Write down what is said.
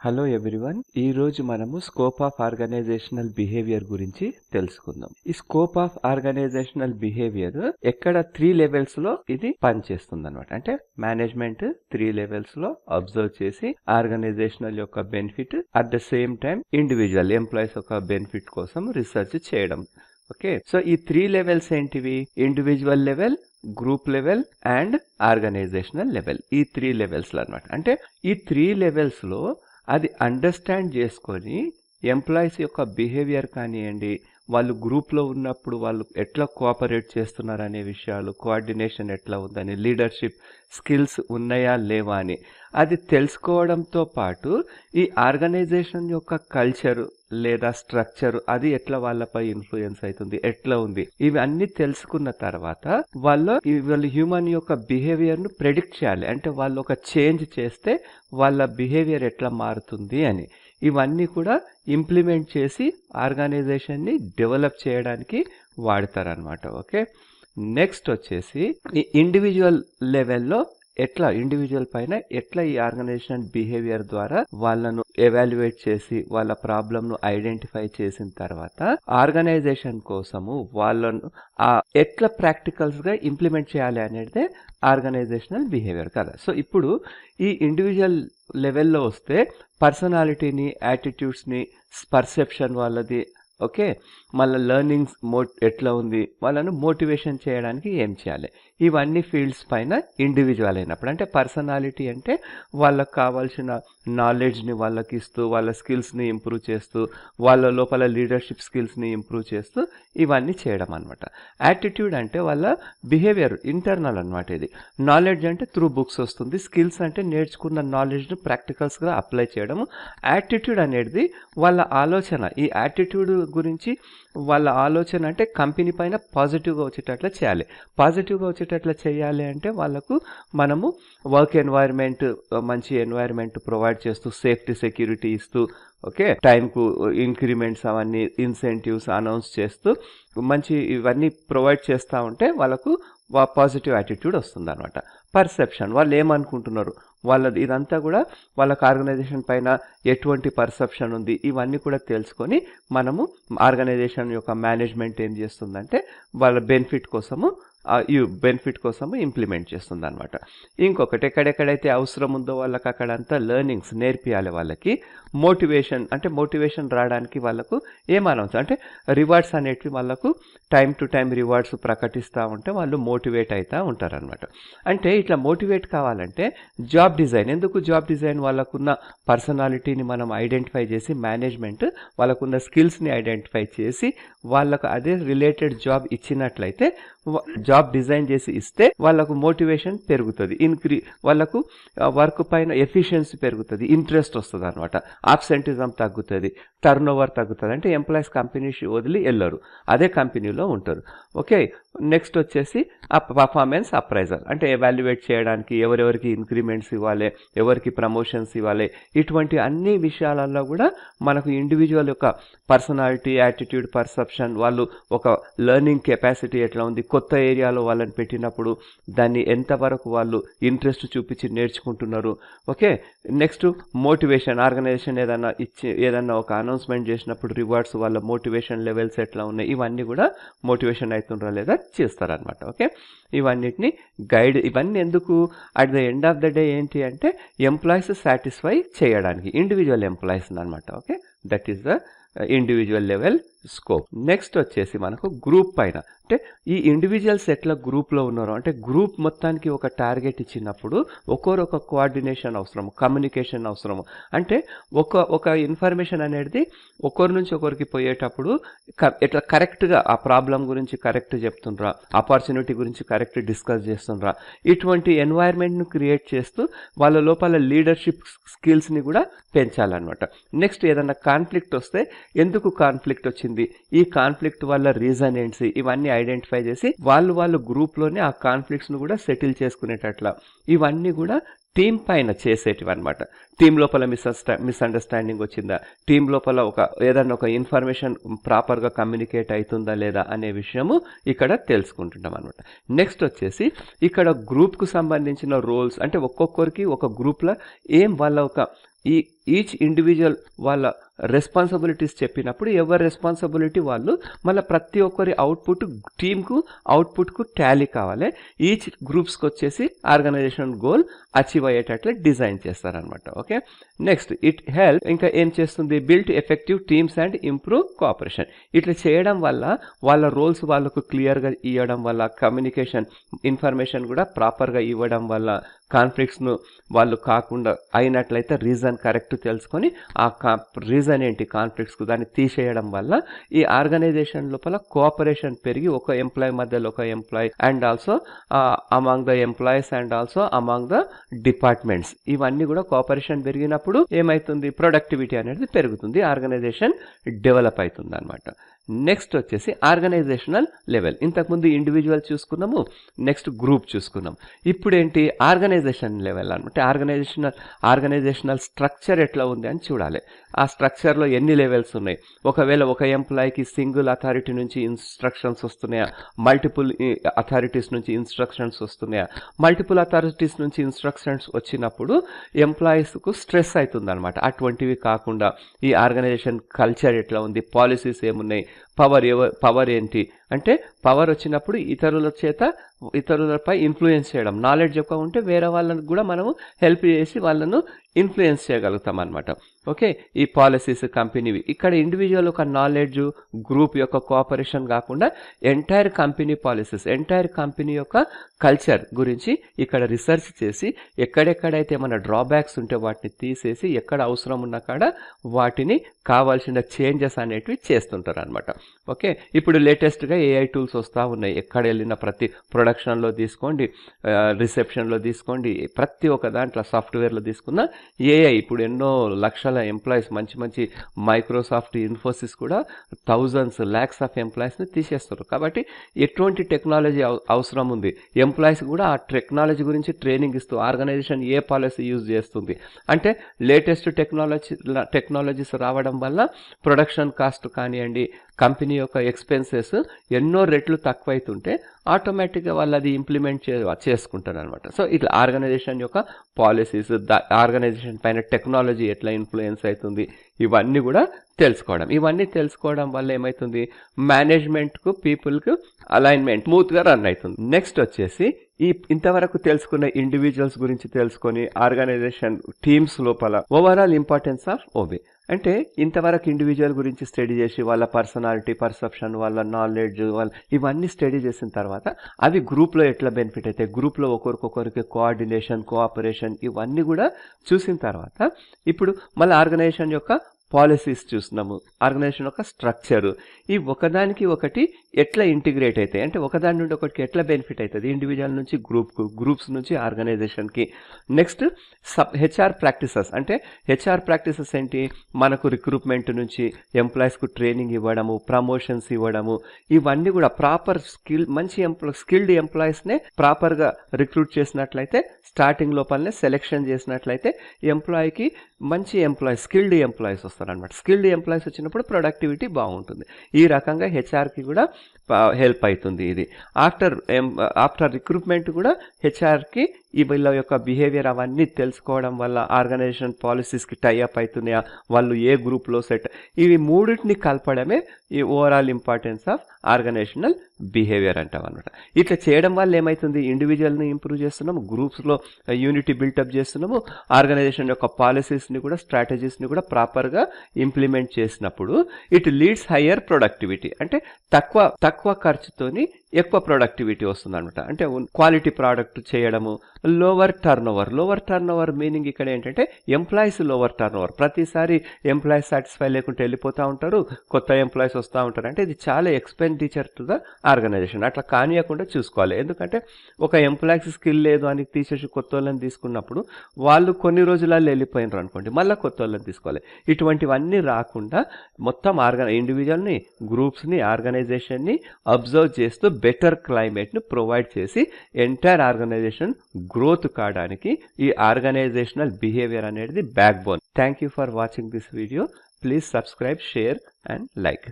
Hello everyone. ఈ రోజు మనము స్కోప్ ఆఫ్ ఆర్గనైజేషనల్ బిహేవియర్ గురించి తెలుసుకుందాం. ఈ స్కోప్ ఆఫ్ ఆర్గనైజేషనల్ బిహేవియర్ ఎక్కడ 3 లెవెల్స్ లో ఇది పనిచేస్తుంది అనమాట. అంటే మేనేజ్మెంట్ 3 లెవెల్స్ లో అబ్జర్వ్ చేసి ఆర్గనైజేషనల్ యొక్క benefit at the same time individual employees యొక్క బెనిఫిట్ కోసం రీసెర్చ్ చేయడం. ఓకే, సో ఈ 3 లెవెల్స్ ఏంటివి? Individual level, group level and organisational level. ఈ 3 లెవెల్స్ లో అనమాట. అంటే ఈ 3 లెవెల్స్ లో అది అండర్స్టాండ్ చేసుకొని ఎంప్లాయీస్ యొక్క బిహేవియర్ కానివ్వండి, వాళ్ళు గ్రూప్లో ఉన్నప్పుడు వాళ్ళు ఎట్లా కోఆపరేట్ చేస్తున్నారు అనే విషయాలు, కోఆర్డినేషన్ ఎట్లా ఉందని, లీడర్షిప్ స్కిల్స్ ఉన్నాయా లేవా అని అది తెలుసుకోవడంతో పాటు ఈ ఆర్గనైజేషన్ యొక్క కల్చర్ లేదా స్ట్రక్చర్ అది ఎట్లా వాళ్ళపై ఇన్ఫ్లుయెన్స్ అవుతుంది, ఎట్లా ఉంది, ఇవి అన్ని తెలుసుకున్న తర్వాత వాళ్ళు హ్యూమన్ యొక్క బిహేవియర్ ను ప్రెడిక్ట్ చేయాలి. అంటే వాళ్ళు ఒక చేంజ్ చేస్తే వాళ్ళ బిహేవియర్ ఎట్లా మారుతుంది అని ఇవన్నీ కూడా ఇంప్లిమెంట్ చేసి ఆర్గనైజేషన్ ని డెవలప్ చేయడానికి వాడతారనమాట. ఓకే, నెక్స్ట్ వచ్చేసి ఈ ఇండివిజువల్ లెవెల్లో ఎట్లా ఇండివిజువల్ పైన ఎట్లా ఈ ఆర్గనైజేషన్ బిహేవియర్ ద్వారా వాళ్ళను ఎవాల్యుయేట్ చేసి వాళ్ళ ప్రాబ్లమ్ ను ఐడెంటిఫై చేసిన తర్వాత ఆర్గనైజేషన్ కోసము వాళ్ళను ఎట్లా ప్రాక్టికల్స్ గా ఇంప్లిమెంట్ చేయాలి అనేది ఆర్గనైజేషనల్ బిహేవియర్ కదా. సో ఇప్పుడు ఈ ఇండివిజువల్ లెవెల్లో వస్తే పర్సనాలిటీని, యాటిట్యూడ్స్ని, పర్సెప్షన్ వాళ్ళది, ఓకే, మళ్ళీ లెర్నింగ్స్ ఎట్లా ఉంది, వాళ్ళను మోటివేషన్ చేయడానికి ఏం చేయాలి, ఇవన్నీ ఫీల్డ్స్ పైన ఇండివిజువల్ అయినప్పుడు. అంటే పర్సనాలిటీ అంటే వాళ్ళకు కావాల్సిన నాలెడ్జ్ని వాళ్ళకి ఇస్తూ, వాళ్ళ స్కిల్స్ని ఇంప్రూవ్ చేస్తూ, వాళ్ళ లోపల లీడర్షిప్ స్కిల్స్ని ఇంప్రూవ్ చేస్తూ ఇవన్నీ చేయడం అనమాట. యాటిట్యూడ్ అంటే వాళ్ళ బిహేవియర్ ఇంటర్నల్ అనమాట. ఇది నాలెడ్జ్ అంటే త్రూ బుక్స్ వస్తుంది, స్కిల్స్ అంటే నేర్చుకున్న నాలెడ్జ్ను ప్రాక్టికల్స్గా అప్లై చేయడము. యాటిట్యూడ్ అనేది వాళ్ళ ఆలోచన. ఈ యాటిట్యూడ్ గురించి వాళ్ళ ఆలోచన అంటే కంపెనీ పైన పాజిటివ్గా వచ్చేటట్లా చేయాలి. పాజిటివ్గా వచ్చేటట్లా చేయాలి అంటే వాళ్ళకు మనము వర్క్ ఎన్వైర్న్మెంట్, మంచి ఎన్వైర్న్మెంట్ ప్రొవైడ్ చేస్తూ, సేఫ్టీ సెక్యూరిటీ ఇస్తూ, ఓకే, టైంకు ఇంక్రిమెంట్స్ అవన్నీ ఇన్సెంటివ్స్ అనౌన్స్ చేస్తూ మంచి ఇవన్నీ ప్రొవైడ్ చేస్తూ ఉంటే వాళ్ళకు పాజిటివ్ యాటిట్యూడ్ వస్తుంది అనమాట. పర్సెప్షన్, వాళ్ళు ఏమనుకుంటున్నారు, వాళ్ళది ఇదంతా కూడా వాళ్ళకి ఆర్గనైజేషన్ పైన ఎటువంటి పర్సెప్షన్ ఉంది ఇవన్నీ కూడా తెలుసుకొని మనము ఆర్గనైజేషన్ యొక్క మేనేజ్మెంట్ ఏం చేస్తుందంటే వాళ్ళ బెనిఫిట్ కోసము ఇంప్లిమెంట్ చేస్తుంది అనమాట. ఇంకొకటి, ఎక్కడెక్కడైతే అవసరం ఉందో వాళ్ళకి అక్కడంతా లెర్నింగ్స్ నేర్పియాలి. వాళ్ళకి మోటివేషన్, అంటే మోటివేషన్ రావడానికి వాళ్ళకు ఏమనవచ్చు అంటే రివార్డ్స్ అనేటివి వాళ్ళకు టైం టు టైం రివార్డ్స్ ప్రకటిస్తూ ఉంటే వాళ్ళు మోటివేట్ అవుతూ ఉంటారనమాట. అంటే ఇట్లా మోటివేట్ కావాలంటే జాబ్ డిజైన్, ఎందుకు జాబ్ డిజైన్, వాళ్ళకున్న పర్సనాలిటీని మనం ఐడెంటిఫై చేసి మేనేజ్మెంట్ వాళ్ళకున్న స్కిల్స్ని ఐడెంటిఫై చేసి వాళ్ళకు అదే రిలేటెడ్ జాబ్ ఇచ్చినట్లయితే, జాబ్ డిజైన్ చేసి ఇస్తే వాళ్ళకు మోటివేషన్ పెరుగుతుంది, వాళ్ళకు వర్క్ పైన ఎఫిషియన్సీ పెరుగుతుంది, ఇంట్రెస్ట్ వస్తుంది అనమాట, ఆబ్సెంటిజం తగ్గుతుంది, టర్న్ ఓవర్ తగ్గుతుంది. అంటే ఎంప్లాయీస్ కంపెనీ వదిలి వెళ్ళరు, అదే కంపెనీలో ఉంటారు. ఓకే, నెక్స్ట్ వచ్చేసి పర్ఫార్మెన్స్ అప్రైజల్, అంటే ఎవాల్యుయేట్ చేయడానికి ఎవరెవరికి ఇంక్రిమెంట్స్ ఇవ్వాలి, ఎవరికి ప్రమోషన్స్ ఇవ్వాలి, ఇటువంటి అన్ని విషయాలలో కూడా మనకు ఇండివిజువల్ యొక్క పర్సనాలిటీ, యాటిట్యూడ్, పర్సెప్షన్, వాళ్ళు ఒక లెర్నింగ్ కెపాసిటీ ఎట్లా ఉంది, కొత్త ఏరియాలో వాళ్ళని పెట్టినప్పుడు దాన్ని ఎంతవరకు వాళ్ళు ఇంట్రెస్ట్ చూపించి నేర్చుకుంటున్నారు. ఓకే, నెక్స్ట్ మోటివేషన్, ఆర్గనైజేషన్ ఏదన్నా ఒక అనౌన్స్మెంట్ చేసినప్పుడు రివార్డ్స్, వాళ్ళ మోటివేషన్ లెవెల్స్ ఎట్లా ఉన్నాయి, ఇవన్నీ కూడా మోటివేషన్ అవుతుండ్రా లేదా చేస్తారనమాట. ఓకే, ఇవన్నిటిని గైడ్, ఇవన్నీ ఎందుకు, at the end of the day ఏంటి అంటే ఎంప్లాయీస్ సాటిస్ఫై చేయడానికి, ఇండివిజువల్ ఎంప్లాయీస్ అనమాట. Okay, that is the individual level scope. Next వచ్చేసి మనకు గ్రూప్ పైన, అంటే ఈ ఇండివిజువల్స్ ఎట్లా గ్రూప్లో ఉన్నారో, అంటే గ్రూప్ మొత్తానికి ఒక టార్గెట్ ఇచ్చినప్పుడు ఒకరొక కోఆర్డినేషన్ అవసరము, కమ్యూనికేషన్ అవసరము. అంటే ఒక ఇన్ఫర్మేషన్ అనేది ఒకరి నుంచి ఒకరికి పోయేటప్పుడు ఎట్లా కరెక్ట్గా ఆ ప్రాబ్లం గురించి కరెక్ట్ చెప్తుండ్రా, ఆపర్చునిటీ గురించి కరెక్ట్ డిస్కస్ చేస్తుండ్రా, ఇటువంటి ఎన్వైర్న్మెంట్ను క్రియేట్ చేస్తూ వాళ్ళ లోపల లీడర్షిప్ స్కిల్స్ని కూడా పెంచాలన్నమాట. నెక్స్ట్ ఏదన్నా కాన్ఫ్లిక్ట్ వస్తే ఎందుకు కాన్ఫ్లిక్ట్ వచ్చింది, ఈ కాన్ఫ్లిక్ట్ వల్ల రీజన్ ఏంటి, ఇవన్నీ ఐడెంటిఫై చేసి వాళ్ళు గ్రూప్లోనే ఆ కాన్ఫ్లిక్ట్స్ ను కూడా సెటిల్ చేసుకునేటట్ల ఇవన్నీ కూడా టీం పైన చేసేటివి అనమాట. టీం లోపల మిస్అండర్స్టాండింగ్ వచ్చిందా, టీం లోపల ఏదన్నా ఒక ఇన్ఫర్మేషన్ ప్రాపర్గా కమ్యూనికేట్ అవుతుందా లేదా అనే విషయము ఇక్కడ తెలుసుకుంటుంటాం అనమాట. నెక్స్ట్ వచ్చేసి ఇక్కడ గ్రూప్కు సంబంధించిన రోల్స్, అంటే ఒక్కొక్కరికి ఒక గ్రూప్లో వాళ్ళ ఒక ఈచ్ ఇండివిజువల్ వాళ్ళ రెస్పాన్సిబిలిటీస్ చెప్పినప్పుడు ఎవరి రెస్పాన్సిబిలిటీ వాళ్ళు, మళ్ళీ ప్రతి ఒక్కరి టీమ్కు అవుట్పుట్కు టాలీ కావాలి. ఈచ్ గ్రూప్స్కి వచ్చేసి ఆర్గనైజేషన్ గోల్ అచీవ్ అయ్యేటట్లు డిజైన్ చేస్తారనమాట. ఓకే, నెక్స్ట్ ఇట్ హెల్ప్ ఇంకా ఏం చేస్తుంది, build effective teams and improve cooperation. ఇట్లా చేయడం వల్ల వాళ్ళ రోల్స్ వాళ్ళకు క్లియర్గా ఇవ్వడం వల్ల, కమ్యూనికేషన్ ఇన్ఫర్మేషన్ కూడా ప్రాపర్గా ఇవ్వడం వల్ల, కాన్ఫ్లిక్ట్స్ను వాళ్ళు కాకుండా అయినట్లయితే రీజన్ కరెక్ట్ తెలుసుకొని ఆ రీజన్ ఏంటి కాన్ఫ్లిక్ట్స్కు దాన్ని తీసేయడం వల్ల ఈ ఆర్గనైజేషన్ లోపల కోఆపరేషన్ పెరిగి ఒక ఎంప్లాయీ మధ్యలో ఒక employee and also among the employees and also among the departments, ఇవన్నీ కూడా కోఆపరేషన్ పెరిగినప్పుడు ఏమైతుంది, ప్రొడక్టివిటీ అనేది పెరుగుతుంది, ఆర్గనైజేషన్ డెవలప్ అవుతుంది అనమాట. నెక్స్ట్ వచ్చేసి ఆర్గనైజేషనల్ లెవెల్. ఇంతకుముందు ఇండివిజువల్ చూసుకున్నాము, నెక్స్ట్ గ్రూప్ చూసుకున్నాం. ఇప్పుడు ఏంటి, ఆర్గనైజేషన్ లెవెల్ అనమాట. ఆర్గనైజేషనల్ స్ట్రక్చర్ ఎట్లా ఉంది అని చూడాలి. ఆ స్ట్రక్చర్లో ఎన్ని లెవెల్స్ ఉన్నాయి, ఒకవేళ ఒక ఎంప్లాయీకి సింగిల్ అథారిటీ నుంచి ఇన్స్ట్రక్షన్స్ వస్తున్నాయా, మల్టిపుల్ అథారిటీస్ నుంచి ఇన్స్ట్రక్షన్స్ వస్తున్నాయా, మల్టిపుల్ అథారిటీస్ నుంచి ఇన్స్ట్రక్షన్స్ వచ్చినప్పుడు ఎంప్లాయీస్కు స్ట్రెస్ అవుతుంది అనమాట. అటువంటివి కాకుండా ఈ ఆర్గనైజేషన్ కల్చర్ ఎట్లా ఉంది, పాలసీస్ ఏమున్నాయి, పవర్ ఏంటి అంటే పవర్ వచ్చినప్పుడు ఇతరులపై ఇన్ఫ్లుయెన్స్ చేయడం, నాలెడ్జ్ ఎక్కువ ఉంటే వేరే వాళ్ళని కూడా మనము హెల్ప్ చేసి వాళ్ళను ఇన్ఫ్లుయెన్స్ చేయగలుగుతాం అనమాట. ఓకే, ఈ పాలసీస్ కంపెనీవి. ఇక్కడ ఇండివిజువల్ ఒక నాలెడ్జ్, గ్రూప్ యొక్క కోఆపరేషన్ కాకుండా entire company policies, entire company యొక్క కల్చర్ గురించి ఇక్కడ రీసెర్చ్ చేసి ఎక్కడెక్కడైతే మన డ్రాబ్యాక్స్ ఉంటే వాటిని తీసేసి ఎక్కడ అవసరం ఉన్న కాడ వాటిని కావాల్సిన చేంజెస్ అనేటివి చేస్తుంటారు అనమాట. ఓకే, ఇప్పుడు లేటెస్ట్గా ఏఐ టూల్స్ వస్తూ ఉన్నాయి. ఎక్కడ వెళ్ళిన ప్రతి ప్రొడక్షన్లో తీసుకోండి, రిసెప్షన్లో తీసుకోండి, ప్రతి ఒక్క దాంట్లో సాఫ్ట్వేర్లో తీసుకున్న ఏఐ ఇప్పుడు ఎన్నో లక్షల ఎంప్లాయీస్, మంచి మంచి మైక్రోసాఫ్ట్, ఇన్ఫోసిస్ కూడా థౌజండ్స్ ల్యాక్స్ ఆఫ్ ఎంప్లాయీస్ని తీసేస్తారు. కాబట్టి ఎటువంటి టెక్నాలజీ అవసరం ఉంది, ఎంప్లాయీస్ కూడా ఆ టెక్నాలజీ గురించి ట్రైనింగ్ ఇస్తూ ఆర్గనైజేషన్ ఏ పాలసీ యూజ్ చేస్తుంది అంటే లేటెస్ట్ టెక్నాలజీస్ రావడం వల్ల ప్రొడక్షన్ కాస్ట్ కానివ్వండి, కంపెనీ యొక్క ఎక్స్పెన్సెస్ ఎన్నో రెట్లు తక్కువైతుంటే ఆటోమేటిక్గా వాళ్ళు అది ఇంప్లిమెంట్ చేసుకుంటారు అనమాట. సో ఇట్లా ఆర్గనైజేషన్ యొక్క పాలసీస్, ఆర్గనైజేషన్ పైన టెక్నాలజీ ఎట్లా ఇన్ఫ్లుయెన్స్ అవుతుంది, ఇవన్నీ కూడా తెలుసుకోవడం వల్ల ఏమవుతుంది, మేనేజ్మెంట్కు పీపుల్కు అలైన్మెంట్ స్మూత్గా రన్ అవుతుంది. నెక్స్ట్ వచ్చేసి ఇంతవరకు తెలుసుకున్న ఇండివిజువల్స్ గురించి తెలుసుకొని ఆర్గనైజేషన్ టీమ్స్ లోపల ఓవరాల్ ఇంపార్టెన్స్ ఆఫ్ ఓబే అంటే ఇంతవరకు ఇండివిజువల్ గురించి స్టడీ చేసి వాళ్ళ పర్సనాలిటీ, పర్సెప్షన్, వాళ్ళ నాలెడ్జ్, ఇవన్నీ స్టడీ చేసిన తర్వాత అవి గ్రూప్లో ఎట్లా బెనిఫిట్ అవుతాయి, గ్రూప్లో ఒకరికొకరికి కోఆర్డినేషన్, కోఆపరేషన్ ఇవన్నీ కూడా చూసిన తర్వాత ఇప్పుడు మళ్ళీ ఆర్గనైజేషన్ యొక్క పాలసీస్ చూస్తున్నాము, ఆర్గనైజేషన్ యొక్క స్ట్రక్చరు, ఈ ఒకదానికి ఒకటి ఎట్లా ఇంటిగ్రేట్ అవుతాయి అంటే ఒకదాని నుండి ఒకటికి ఎట్లా బెనిఫిట్ అవుతుంది, ఇండివిజువల్ నుంచి గ్రూప్కు, గ్రూప్స్ నుంచి ఆర్గనైజేషన్కి. నెక్స్ట్ హెచ్ఆర్ ప్రాక్టీసెస్ అంటే హెచ్ఆర్ ప్రాక్టీసెస్ ఏంటి, మనకు రిక్రూట్మెంట్ నుంచి ఎంప్లాయీస్కు ట్రైనింగ్ ఇవ్వడము, ప్రమోషన్స్ ఇవ్వడము, ఇవన్నీ కూడా ప్రాపర్ మంచి స్కిల్డ్ ఎంప్లాయీస్నే ప్రాపర్గా రిక్రూట్ చేసినట్లయితే, స్టార్టింగ్ లోపలనే సెలెక్షన్ చేసినట్లయితే ఎంప్లాయీకి మంచి స్కిల్డ్ ఎంప్లాయీస్ వస్తారనమాట. స్కిల్డ్ ఎంప్లాయీస్ వచ్చినప్పుడు ప్రొడక్టివిటీ బాగుంటుంది. ఈ రకంగా హెచ్ఆర్కి కూడా హెల్ప్ అవుతుంది. ఇది ఆఫ్టర్ రిక్రూట్మెంట్ కూడా హెచ్ఆర్కి ఈ వీళ్ళ యొక్క బిహేవియర్ అవన్నీ తెలుసుకోవడం వల్ల ఆర్గనైజేషన్ పాలసీస్కి టైఅప్ అవుతున్నాయా, వాళ్ళు ఏ గ్రూప్లో సెట్, ఇవి మూడింటిని కలపడమే ఈ overall importance of organisational behaviour అంటాం అనమాట. ఇట్లా చేయడం వల్ల ఏమవుతుంది, ఇండివిజువల్ని ఇంప్రూవ్ చేస్తున్నాము, గ్రూప్స్లో యూనిటీ బిల్టప్ చేస్తున్నాము, ఆర్గనైజేషన్ యొక్క పాలసీస్ని కూడా, స్ట్రాటజీస్ని కూడా ప్రాపర్గా ఇంప్లిమెంట్ చేసినప్పుడు ఇట్ లీడ్స్ హయ్యర్ ప్రొడక్టివిటీ అంటే తక్కువ ఖర్చుతోని ఎక్కువ ప్రొడక్టివిటీ వస్తుంది అనమాట. అంటే క్వాలిటీ ప్రోడక్ట్ చేయడము, లోవర్ టర్న్ ఓవర్ మీనింగ్ ఇక్కడ ఏంటంటే ఎంప్లాయీస్ లోవర్ టర్న్ ఓవర్, ప్రతిసారి ఎంప్లాయీస్ సాటిస్ఫై లేకుంటే వెళ్ళిపోతూ ఉంటారు, కొత్త ఎంప్లాయీస్ వస్తూ ఉంటారు. అంటే ఇది చాలా ఎక్స్పెండిచర్ టు ద ఆర్గనైజేషన్. అట్లా కానియకుండా చూసుకోవాలి. ఎందుకంటే ఒక ఎంప్లాయీకి స్కిల్ లేదు అని తీసేసి కొత్త వాళ్ళని తీసుకున్నప్పుడు వాళ్ళు కొన్ని రోజులలో వెళ్ళిపోయినారు అనుకోండి, మళ్ళీ కొత్త వాళ్ళని తీసుకోవాలి. ఇటువంటివన్నీ రాకుండా మొత్తం ఇండివిజువల్ని, గ్రూప్స్ని, ఆర్గనైజేషన్ని అబ్జర్వ్ చేస్తూ బెటర్ క్లైమేట్ను ప్రొవైడ్ చేసి ఎంటైర్ ఆర్గనైజేషన్ గ్రోత్ కావడానికి ఈ ఆర్గనైజేషనల్ బిహేవియర్ అనేది back bone. Thank you for watching this video. Please subscribe, share and like.